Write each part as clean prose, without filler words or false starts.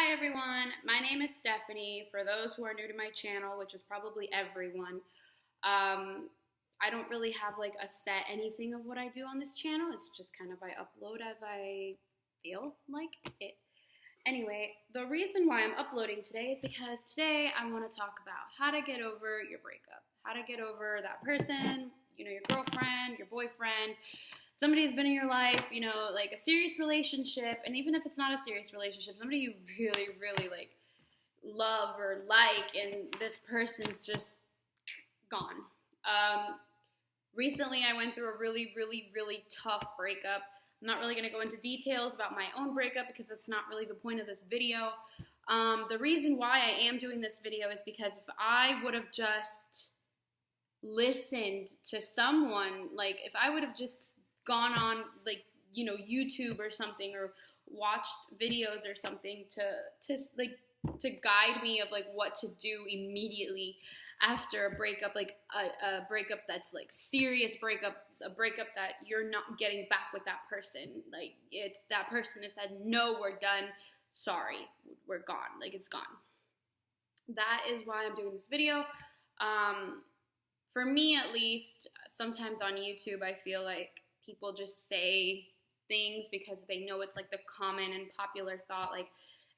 Hi everyone, my name is Stephanie. For those who are new to my channel, which is probably everyone, I don't really have like a set anything of what I do on this channel. It's just kind of I upload as I feel like it. Anyway, the reason why I'm uploading today is because today I want to talk about how to get over your breakup, how to get over that person, your girlfriend, your boyfriend, somebody who's been in your life, like a serious relationship, and even if it's not a serious relationship, somebody you really, really like love or like, and this person's just gone. Recently I went through a really, really, really tough breakup. I'm not really going to go into details about my own breakup because that's not really the point of this video. The reason why I am doing this video is because if I would have just listened to someone, like if I would have just gone on YouTube or something, or watched videos or something to guide me of like what to do immediately after a breakup, like a breakup that's like serious breakup, a breakup that you're not getting back with that person. Like it's that person has said, no, we're done. Sorry, we're gone. Like it's gone. That is why I'm doing this video. For me at least, sometimes on YouTube, I feel like people just say things because they know it's like the common and popular thought, like,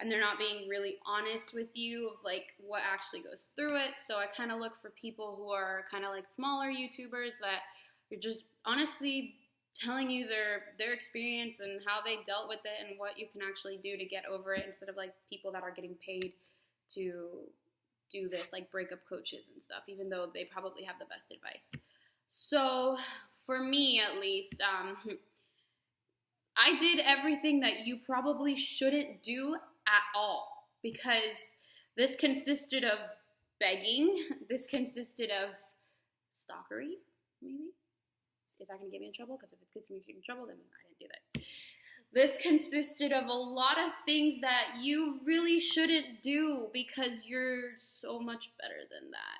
and they're not being really honest with you of like what actually goes through it. So I kind of look for people who are kind of like smaller YouTubers that are just honestly telling you their experience and how they dealt with it and what you can actually do to get over it, instead of like people that are getting paid to do this, like breakup coaches and stuff, even though they probably have the best advice. So for me at least, I did everything that you probably shouldn't do at all, because this consisted of begging, this consisted of stalkery, maybe? Is that going to get me in trouble? Because if it gets me in trouble, then I didn't do that. This consisted of a lot of things that you really shouldn't do because you're so much better than that.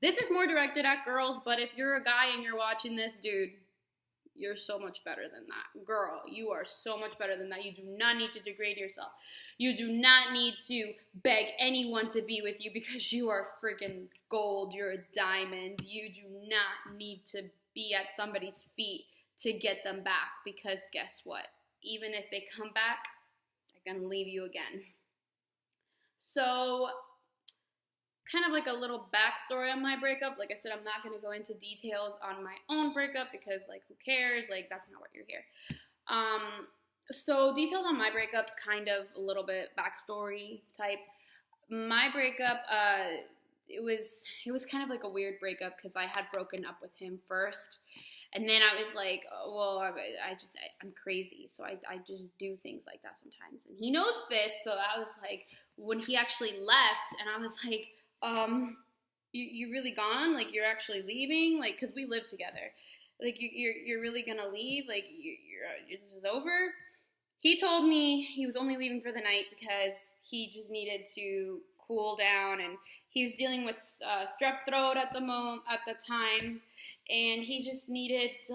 This is more directed at girls, but if you're a guy and you're watching this, dude, you're so much better than that. Girl, you are so much better than that. You do not need to degrade yourself. You do not need to beg anyone to be with you because you are freaking gold. You're a diamond. You do not need to be at somebody's feet to get them back, because guess what? Even if they come back, they're going to leave you again. So, kind of like a little backstory on my breakup. Like I said, I'm not going to go into details on my own breakup because, like, who cares? Like, that's not what you're here. So details on my breakup, kind of a little bit backstory type. My breakup, it was kind of like a weird breakup because I had broken up with him first. And then I was like, oh, well, I'm crazy. So I just do things like that sometimes. And he knows this, but I was like, when he actually left, and I was like, you really gone? Like, you're actually leaving? Like, cause we live together. Like, you're really gonna leave? Like, this is over? He told me he was only leaving for the night because he just needed to cool down, and he was dealing with strep throat at the time, and he just needed to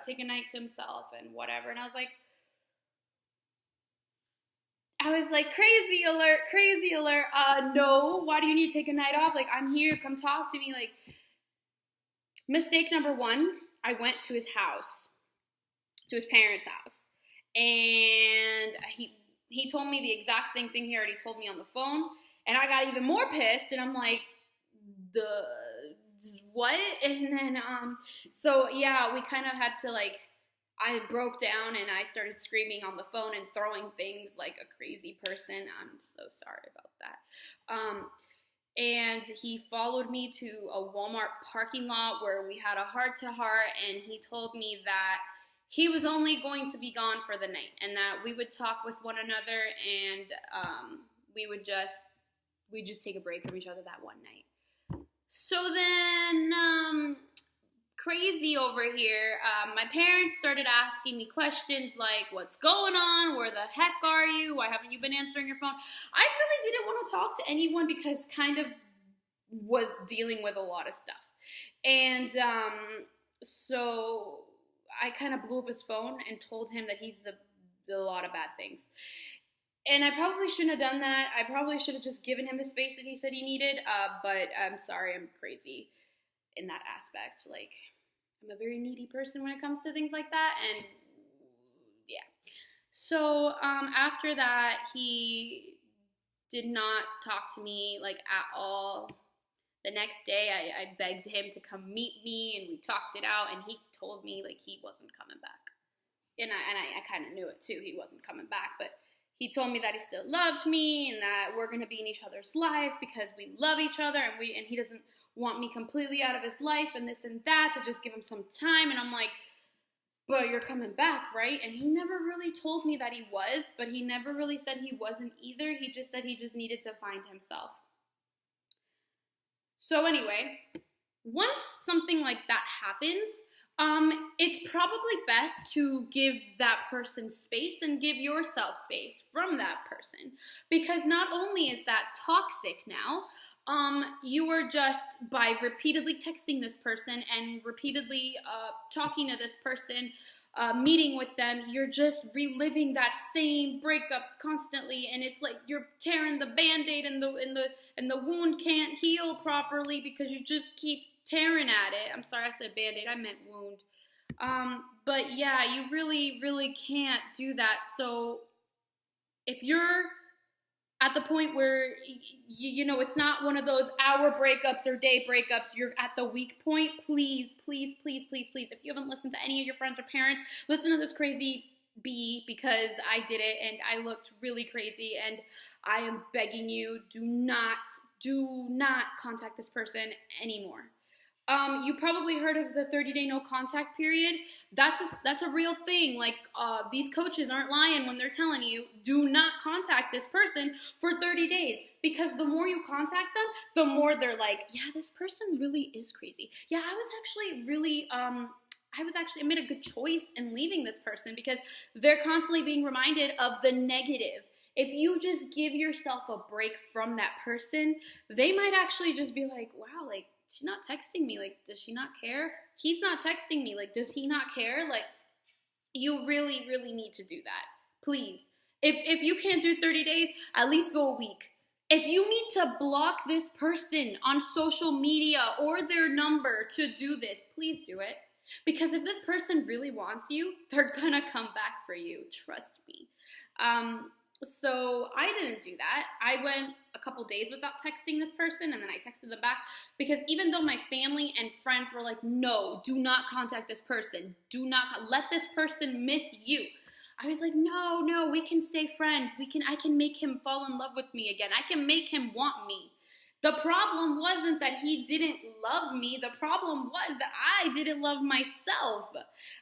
take a night to himself and whatever. And I was like, crazy alert, no, why do you need to take a night off? Like, I'm here, come talk to me. Like, mistake number one, I went to his house, to his parents' house, and he told me the exact same thing he already told me on the phone, and I got even more pissed, and I'm like, what? And then, so yeah, we kind of had to, like, I broke down and I started screaming on the phone and throwing things like a crazy person. I'm so sorry about that. And he followed me to a Walmart parking lot where we had a heart-to-heart, and he told me that he was only going to be gone for the night, and that we would talk with one another, and we'd just take a break from each other that one night. So then, crazy over here, my parents started asking me questions like, what's going on? Where the heck are you? Why haven't you been answering your phone? I really didn't want to talk to anyone because kind of was dealing with a lot of stuff. And so I kind of blew up his phone and told him that he's a lot of bad things. And I probably shouldn't have done that. I probably should have just given him the space that he said he needed. But I'm sorry, I'm crazy in that aspect. Like, I'm a very needy person when it comes to things like that. And yeah. So after that, he did not talk to me like at all. The next day, I begged him to come meet me, and we talked it out, and he told me like he wasn't coming back. And I kind of knew it too. He wasn't coming back, but he told me that he still loved me and that we're gonna be in each other's life because we love each other, and he doesn't want me completely out of his life and this and that, to just give him some time. And I'm like, but you're coming back, right? And he never really told me that he was, but he never really said he wasn't either. He just said he just needed to find himself. So anyway, once something like that happens, it's probably best to give that person space and give yourself space from that person, because not only is that toxic now, you are just, by repeatedly texting this person and repeatedly talking to this person, meeting with them, you're just reliving that same breakup constantly, and it's like you're tearing the band-aid, and the wound can't heal properly because you just keep tearing at it. I'm sorry, I said band-aid, I meant wound. But yeah, you really, really can't do that. So if you're at the point where, you know, it's not one of those hour breakups or day breakups, you're at the weak point, please, please, please, please, please, if you haven't listened to any of your friends or parents, listen to this crazy bee, because I did it and I looked really crazy, and I am begging you, do not contact this person anymore. You probably heard of the 30-day no contact period. That's a real thing. Like, these coaches aren't lying when they're telling you, do not contact this person for 30 days. Because the more you contact them, the more they're like, yeah, this person really is crazy. Yeah, I made a good choice in leaving this person, because they're constantly being reminded of the negative. If you just give yourself a break from that person, they might actually just be like, wow, like, she's not texting me. Like, does she not care? He's not texting me. Like, does he not care? Like, you really, really need to do that. Please. If you can't do 30 days, at least go a week. If you need to block this person on social media or their number to do this, please do it. Because if this person really wants you, they're gonna come back for you. Trust me. So I didn't do that. I went a couple days without texting this person, and then I texted them back, because even though my family and friends were like, no, do not contact this person. Do not let this person miss you. I was like, no, we can stay friends. I can make him fall in love with me again. I can make him want me. The problem wasn't that he didn't love me. The problem was that I didn't love myself.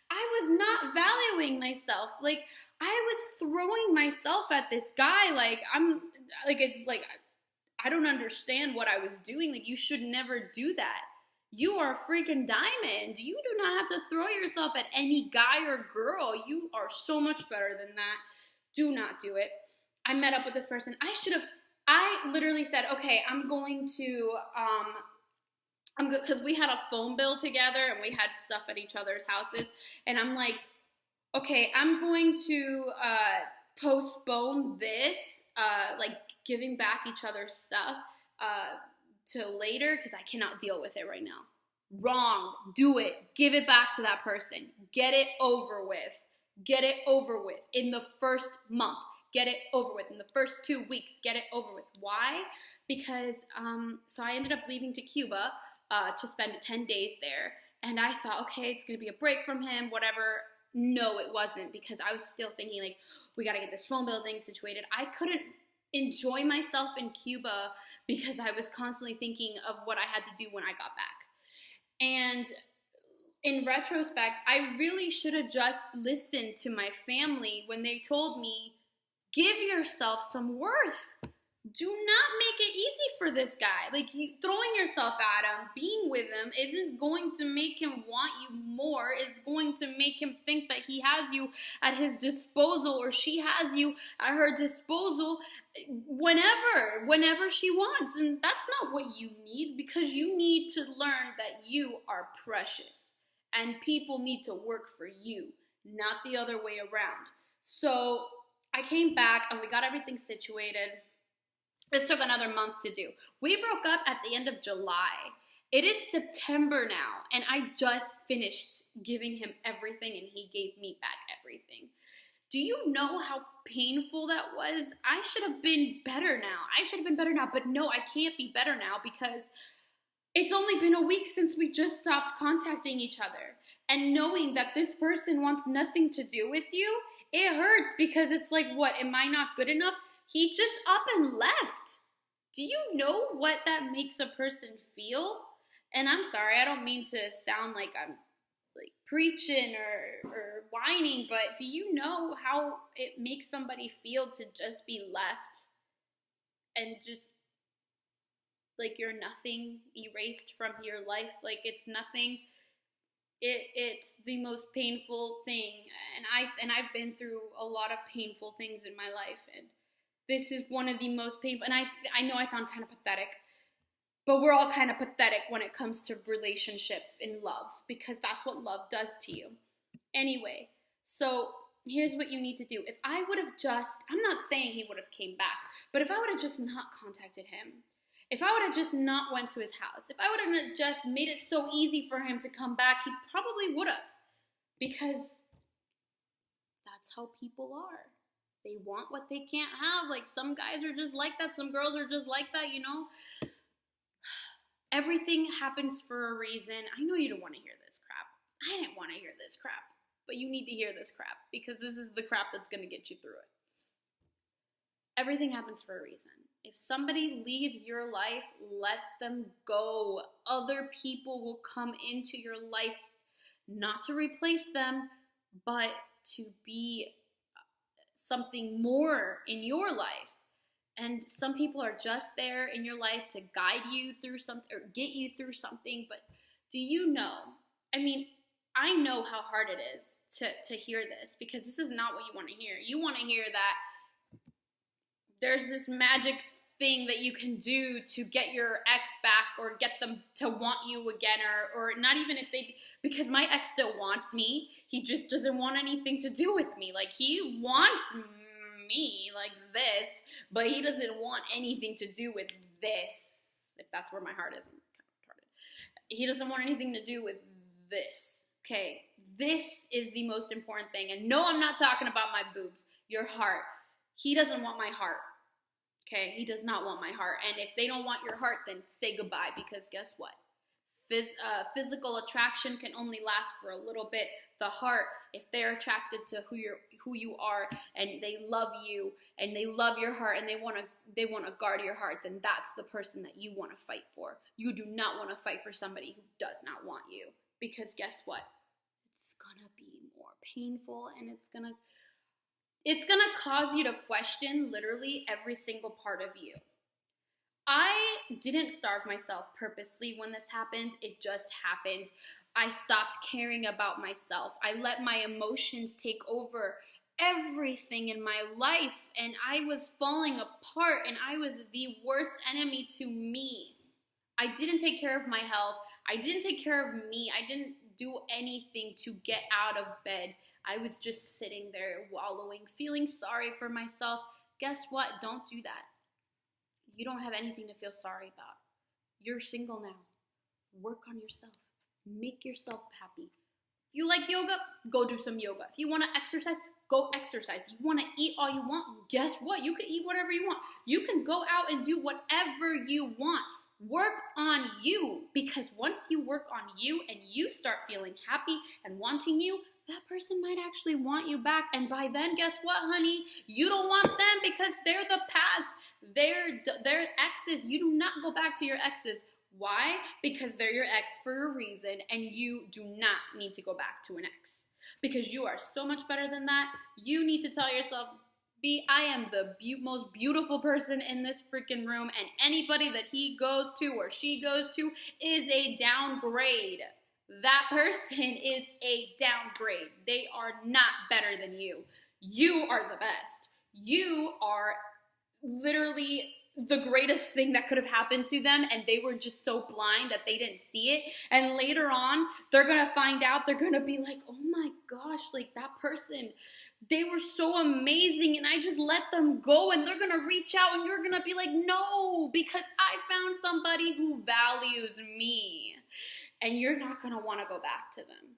I was not valuing myself. Like, I was throwing myself at this guy. Like, I don't understand what I was doing. Like, you should never do that. You are a freaking diamond. You do not have to throw yourself at any guy or girl. You are so much better than that. Do not do it. I met up with this person. I literally said, okay, I'm going to, because we had a phone bill together and we had stuff at each other's houses. And I'm like, okay, I'm going to postpone this, like giving back each other's stuff to later, because I cannot deal with it right now. Wrong. Do it. Give it back to that person. Get it over with. Get it over with in the first month. Get it over with in the first 2 weeks. Get it over with. Why? Because so I ended up leaving to Cuba to spend 10 days there, and I thought, okay, it's gonna be a break from him, whatever. No, it wasn't, because I was still thinking, like, we got to get this phone bill thing situated. I couldn't enjoy myself in Cuba because I was constantly thinking of what I had to do when I got back. And in retrospect, I really should have just listened to my family when they told me, give yourself some worth. Do not make it easy for this guy. Like, throwing yourself at him, being with him, isn't going to make him want you more. It's going to make him think that he has you at his disposal, or she has you at her disposal whenever she wants. And that's not what you need, because you need to learn that you are precious. And people need to work for you, not the other way around. So I came back and we got everything situated. This took another month to do. We broke up at the end of July. It is September now, and I just finished giving him everything, and he gave me back everything. Do you know how painful that was? I should have been better now. But no, I can't be better now because it's only been a week since we just stopped contacting each other. And knowing that this person wants nothing to do with you, it hurts because it's like, what, am I not good enough? He just up and left. Do you know what that makes a person feel? And I'm sorry, I don't mean to sound like I'm like preaching or whining, but do you know how it makes somebody feel to just be left and just like you're nothing, erased from your life, like it's nothing? It's the most painful thing, and I've been through a lot of painful things in my life, and this is one of the most painful. And I know I sound kind of pathetic, but we're all kind of pathetic when it comes to relationships and love, because that's what love does to you. Anyway, so here's what you need to do. If I would have just, I'm not saying he would have came back, but if I would have just not contacted him, if I would have just not went to his house, if I would have just made it so easy for him to come back, he probably would have. Because that's how people are. They want what they can't have. Like, some guys are just like that. Some girls are just like that, you know? Everything happens for a reason. I know you don't want to hear this crap. I didn't want to hear this crap. But you need to hear this crap, because this is the crap that's going to get you through it. Everything happens for a reason. If somebody leaves your life, let them go. Other people will come into your life, not to replace them, but to be something more in your life. And some people are just there in your life to guide you through something or get you through something. But do you know, I mean, I know how hard it is to hear this, because this is not what you want to hear. You want to hear that there's this magic thing that you can do to get your ex back or get them to want you again, or not even if they, because my ex still wants me. He just doesn't want anything to do with me. Like, he wants me like this, but he doesn't want anything to do with this, if that's where my heart is. I'm kind of retarded. He doesn't want anything to do with this. Okay, this is the most important thing. And no, I'm not talking about my boobs, your heart. He doesn't want my heart. Okay, he does not want my heart. And if they don't want your heart, then say goodbye, because guess what? Physical attraction can only last for a little bit. The heart, if they're attracted to who you are, and they love you, and they love your heart, and they want to guard your heart, then that's the person that you want to fight for. You do not want to fight for somebody who does not want you, because guess what? It's gonna be more painful, and it's gonna cause you to question literally every single part of you. I didn't starve myself purposely when this happened. It just happened. I stopped caring about myself. I let my emotions take over everything in my life, and I was falling apart, and I was the worst enemy to me. I didn't take care of my health. I didn't take care of me. I didn't do anything to get out of bed. I was just sitting there wallowing, feeling sorry for myself. Guess what? Don't do that. You don't have anything to feel sorry about. You're single now. Work on yourself. Make yourself happy. If you like yoga, go do some yoga. If you want to exercise, go exercise. You want to eat all you want, guess what? You can eat whatever you want. You can go out and do whatever you want. Work on you, because once you work on you and you start feeling happy and wanting you, that person might actually want you back. And by then, guess what, honey? You don't want them, because they're the past. They're exes. You do not go back to your exes. Why? Because they're your ex for a reason, and you do not need to go back to an ex, because you are so much better than that. You need to tell yourself, I am the most beautiful person in this freaking room, and anybody that he goes to or she goes to is a downgrade. That person is a downgrade. They are not better than you. You are the best. You are literally the greatest thing that could have happened to them, and they were just so blind that they didn't see it. And later on, they're gonna find out, they're gonna be like, oh my gosh, like that person, they were so amazing and I just let them go. And they're gonna reach out and you're gonna be like, no, because I found somebody who values me. And you're not gonna wanna go back to them.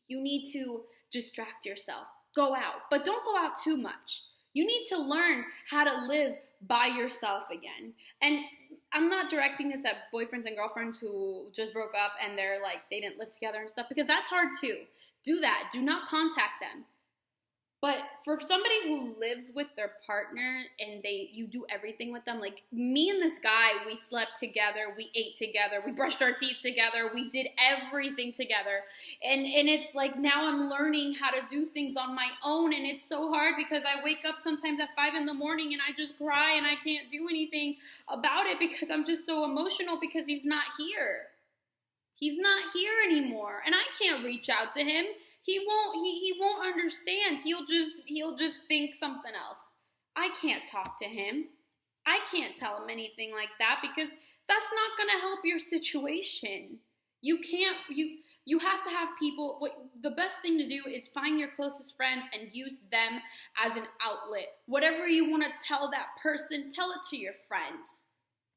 You need to distract yourself. Go out, but don't go out too much. You need to learn how to live by yourself again. And I'm not directing this at boyfriends and girlfriends who just broke up and they're like, they didn't live together and stuff, because that's hard too. Do that. Do not contact them. But for somebody who lives with their partner and you do everything with them, like me and this guy, we slept together, we ate together, we brushed our teeth together, we did everything together. And it's like now I'm learning how to do things on my own, and it's so hard because I wake up sometimes at 5 a.m. and I just cry and I can't do anything about it because I'm just so emotional because he's not here. He's not here anymore, and I can't reach out to him. He won't understand. He'll just think something else. I can't talk to him. I can't tell him anything like that because that's not going to help your situation. You have to have people. The best thing to do is find your closest friends and use them as an outlet. Whatever you want to tell that person, tell it to your friends.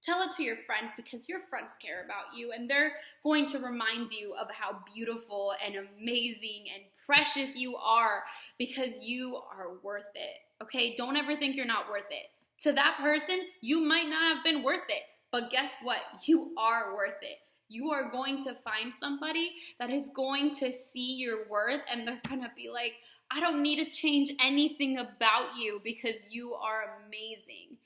Tell it to your friends because your friends care about you and they're going to remind you of how beautiful and amazing and precious you are because you are worth it. Okay? Don't ever think you're not worth it. To that person, you might not have been worth it, but guess what? You are worth it. You are going to find somebody that is going to see your worth and they're going to be like, I don't need to change anything about you because you are amazing.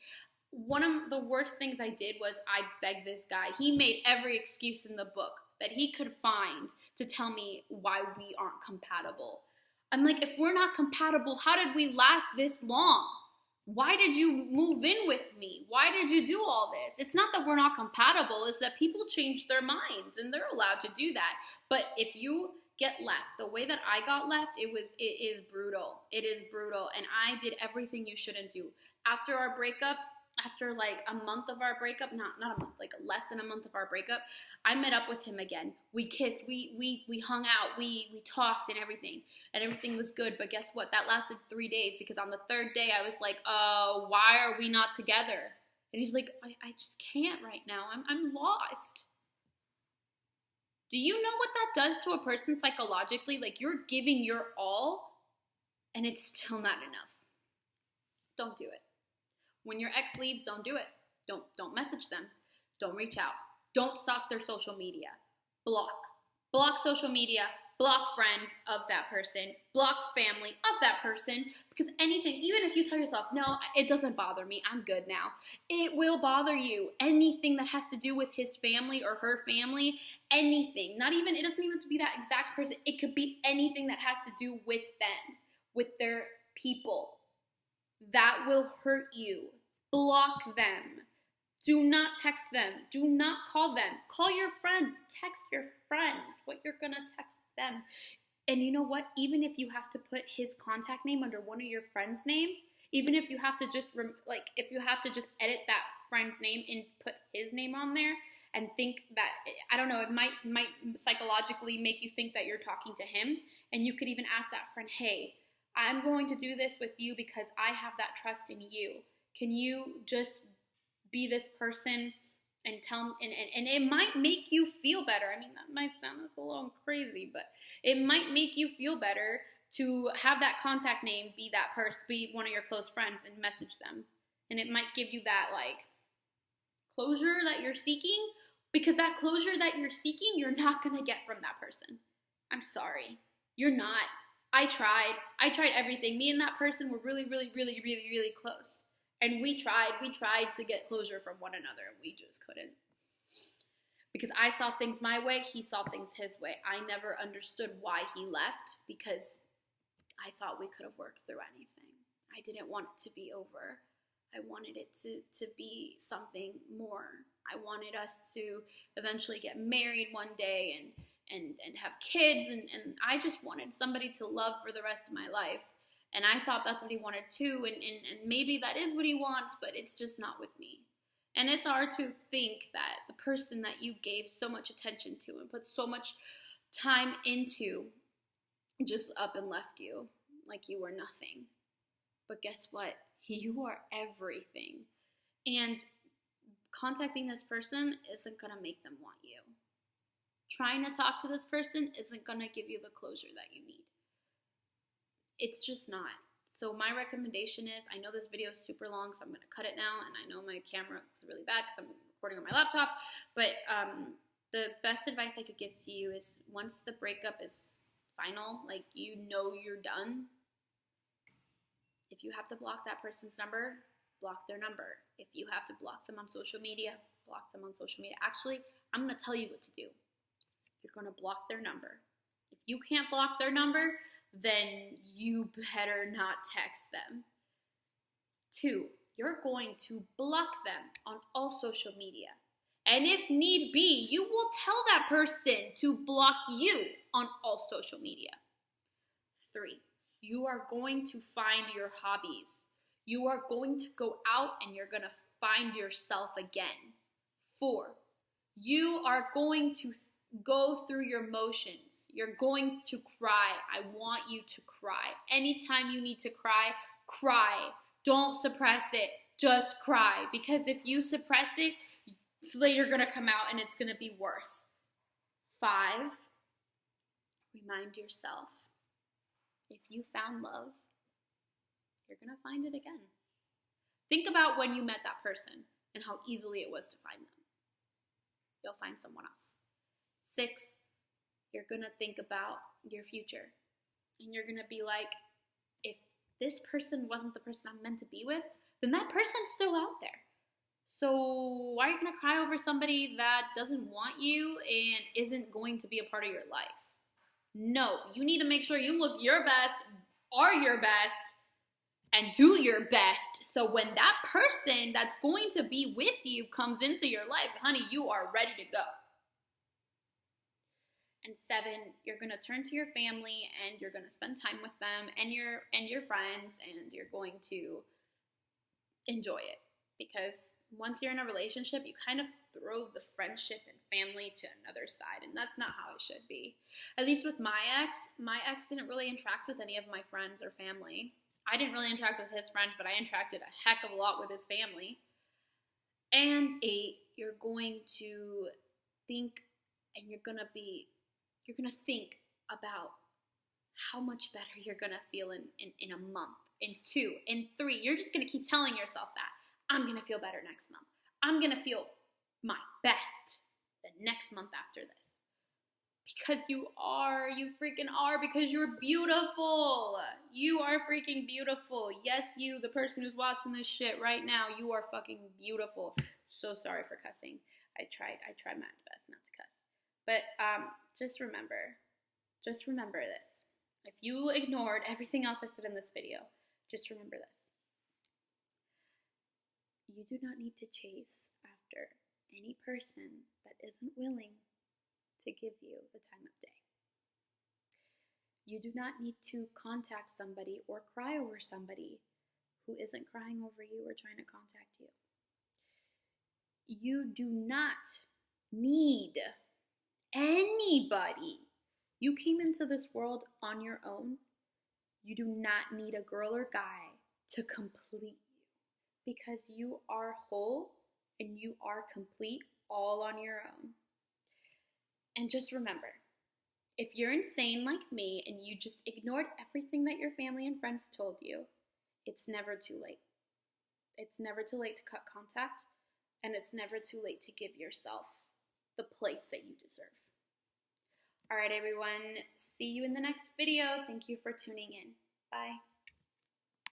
One of the worst things I did was I begged this guy. He made every excuse in the book that he could find to tell me why we aren't compatible. I'm like, if we're not compatible, how did we last this long? Why did you move in with me? Why did you do all this? It's not that we're not compatible. It's that people change their minds and they're allowed to do that. But if you get left the way that I got left, it is brutal. It is brutal. And I did everything you shouldn't do. After our breakup, after like a month of our breakup, not a month, like less than a month of our breakup, I met up with him again. We kissed, we hung out, we talked and everything was good. But guess what? That lasted 3 days because on the third day I was like, why are we not together? And he's like, I just can't right now. I'm lost. Do you know what that does to a person psychologically? Like you're giving your all and it's still not enough. Don't do it. When your ex leaves, don't do it. Don't message them. Don't reach out. Don't stalk their social media. Block. Block social media. Block friends of that person. Block family of that person. Because anything, even if you tell yourself, no, it doesn't bother me, I'm good now, it will bother you. Anything that has to do with his family or her family, anything. It doesn't even have to be that exact person. It could be anything that has to do with them, with their people. That will hurt you. Block them. Do not text them. Do not call them. Call your friends. Text your friends what you're going to text them. And you know what? Even if you have to put his contact name under one of your friends' name, even if you have to just edit that friend's name and put his name on there and think that, I don't know, it might psychologically make you think that you're talking to him. And you could even ask that friend, hey, I'm going to do this with you because I have that trust in you. Can you just be this person and tell and it might make you feel better. I mean, that might sound a little crazy, but it might make you feel better to have that contact name be that person, be one of your close friends and message them. And it might give you that like closure that you're seeking, because that closure that you're seeking, you're not going to get from that person. I'm sorry. You're not. I tried everything. Me and that person were really, really, really, really, really close. And we tried to get closure from one another, and we just couldn't. Because I saw things my way, he saw things his way. I never understood why he left, because I thought we could have worked through anything. I didn't want it to be over. I wanted it to be something more. I wanted us to eventually get married one day and have kids, and I just wanted somebody to love for the rest of my life. And I thought that's what he wanted too. And maybe that is what he wants, but it's just not with me. And it's hard to think that the person that you gave so much attention to and put so much time into just up and left you like you were nothing. But guess what? You are everything. And contacting this person isn't going to make them want you. Trying to talk to this person isn't going to give you the closure that you need. It's just not. So my recommendation is, I know this video is super long, so I'm going to cut it now, and I know my camera is really bad because I'm recording on my laptop, but the best advice I could give to you is once the breakup is final, like you know you're done, if you have to block that person's number, block their number. If you have to block them on social media, block them on social media. Actually, I'm going to tell you what to do. You're going to block their number. If you can't block their number, then you better not text them. 2, you're going to block them on all social media. And if need be, you will tell that person to block you on all social media. 3, you are going to find your hobbies. You are going to go out and you're going to find yourself again. 4, you are going to go through your motions. You're going to cry. I want you to cry. Anytime you need to cry, cry. Don't suppress it. Just cry. Because if you suppress it, it's later going to come out and it's going to be worse. 5, remind yourself, if you found love, you're going to find it again. Think about when you met that person and how easily it was to find them. You'll find someone else. 6, you're going to think about your future. And you're going to be like, if this person wasn't the person I'm meant to be with, then that person's still out there. So why are you going to cry over somebody that doesn't want you and isn't going to be a part of your life? No, you need to make sure you look your best, are your best, and do your best. So when that person that's going to be with you comes into your life, honey, you are ready to go. And 7, you're going to turn to your family and you're going to spend time with them and your friends, and you're going to enjoy it. Because once you're in a relationship, you kind of throw the friendship and family to another side, and that's not how it should be. At least with my ex didn't really interact with any of my friends or family. I didn't really interact with his friends, but I interacted a heck of a lot with his family. And 8, you're going to think and you're going to think about how much better you're going to feel in a month, in 2, in 3. You're just going to keep telling yourself that. I'm going to feel better next month. I'm going to feel my best the next month after this. Because you freaking are, because you're beautiful. You are freaking beautiful. Yes, you, the person who's watching this shit right now, you are fucking beautiful. So sorry for cussing. I tried my best not to cuss. But just remember this. If you ignored everything else I said in this video, just remember this. You do not need to chase after any person that isn't willing to give you the time of day. You do not need to contact somebody or cry over somebody who isn't crying over you or trying to contact you. You do not need anybody. You came into this world on your own. You do not need a girl or guy to complete you, because you are whole and you are complete all on your own. And just remember, if you're insane like me and you just ignored everything that your family and friends told you, it's never too late. It's never too late to cut contact, and it's never too late to give yourself the place that you deserve. All right, everyone. See you in the next video. Thank you for tuning in. Bye.